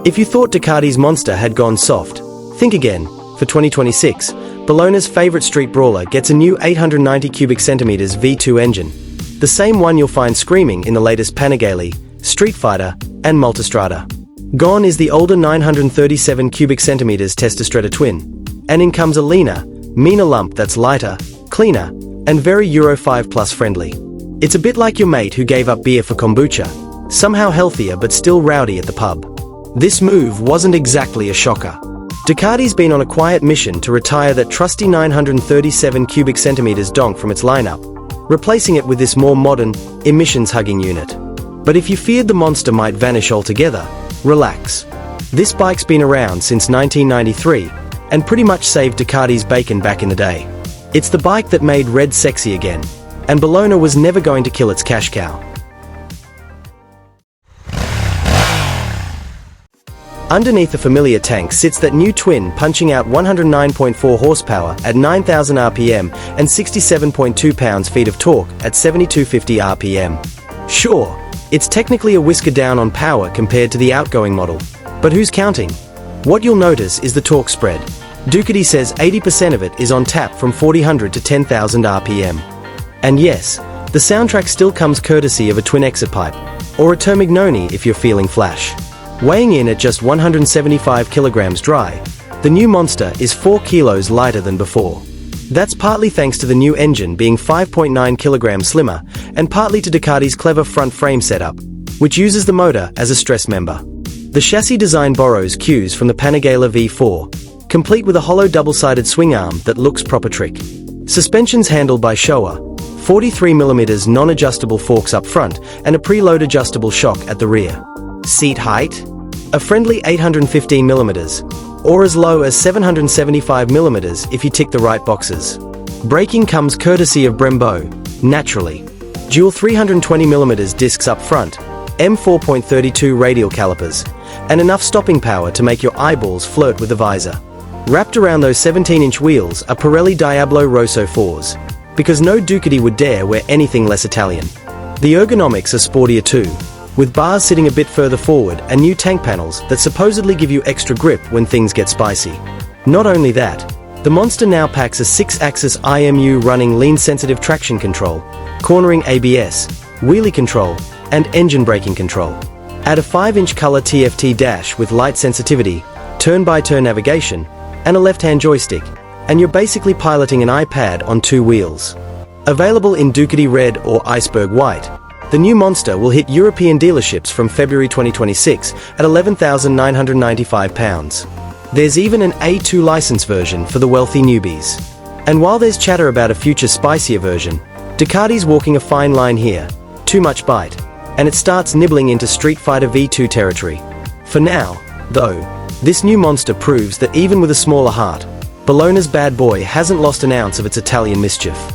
If you thought Ducati's monster had gone soft, think again. For 2026, Bologna's favorite street brawler gets a new 890 cubic centimeters V2 engine, the same one you'll find screaming in the latest Panigale, Street Fighter, and Multistrada. Gone is the older 937 cubic centimeters Testastrada twin, and in comes a leaner, meaner lump that's lighter, cleaner, and very Euro 5 Plus friendly. It's a bit like your mate who gave up beer for kombucha, somehow healthier but still rowdy at the pub. This move wasn't exactly a shocker. Ducati's been on a quiet mission to retire that trusty 937 cubic centimeters donk from its lineup, replacing it with this more modern, emissions-hugging unit. But if you feared the monster might vanish altogether, relax. This bike's been around since 1993, and pretty much saved Ducati's bacon back in the day. It's the bike that made red sexy again, and Bologna was never going to kill its cash cow. Underneath the familiar tank sits that new twin punching out 109.4 horsepower at 9,000 RPM and 67.2 pounds-feet of torque at 7,250 RPM. Sure, it's technically a whisker down on power compared to the outgoing model, but who's counting? What you'll notice is the torque spread. Ducati says 80% of it is on tap from 4,000 to 10,000 RPM. And yes, the soundtrack still comes courtesy of a twin exit pipe, or a Termignoni if you're feeling flash. Weighing in at just 175 kilograms dry, the new monster is 4 kilos lighter than before. That's partly thanks to the new engine being 5.9 kilograms slimmer, and partly to Ducati's clever front frame setup, which uses the motor as a stress member. The chassis design borrows cues from the Panigale V4, complete with a hollow double-sided swing arm that looks proper trick. Suspension's handled by Showa, 43mm non-adjustable forks up front, and a preload-adjustable shock at the rear. Seat height? A friendly 815mm, or as low as 775mm if you tick the right boxes. Braking comes courtesy of Brembo, naturally. Dual 320mm discs up front, M4.32 radial calipers, and enough stopping power to make your eyeballs flirt with the visor. Wrapped around those 17-inch wheels are Pirelli Diablo Rosso 4s, because no Ducati would dare wear anything less Italian. The ergonomics are sportier too, with bars sitting a bit further forward and new tank panels that supposedly give you extra grip when things get spicy. Not only that, the monster now packs a 6-axis IMU running lean-sensitive traction control, cornering ABS, wheelie control, and engine braking control. Add a 5-inch color TFT dash with light sensitivity, turn-by-turn navigation, and a left-hand joystick, and you're basically piloting an iPad on 2 wheels. Available in Ducati Red or Iceberg White, the new monster will hit European dealerships from February 2026 at £11,995. There's even an A2 license version for the wealthy newbies. And while there's chatter about a future spicier version, Ducati's walking a fine line here, too much bite, and it starts nibbling into Street Fighter V2 territory. For now, though, this new monster proves that even with a smaller heart, Bologna's bad boy hasn't lost an ounce of its Italian mischief.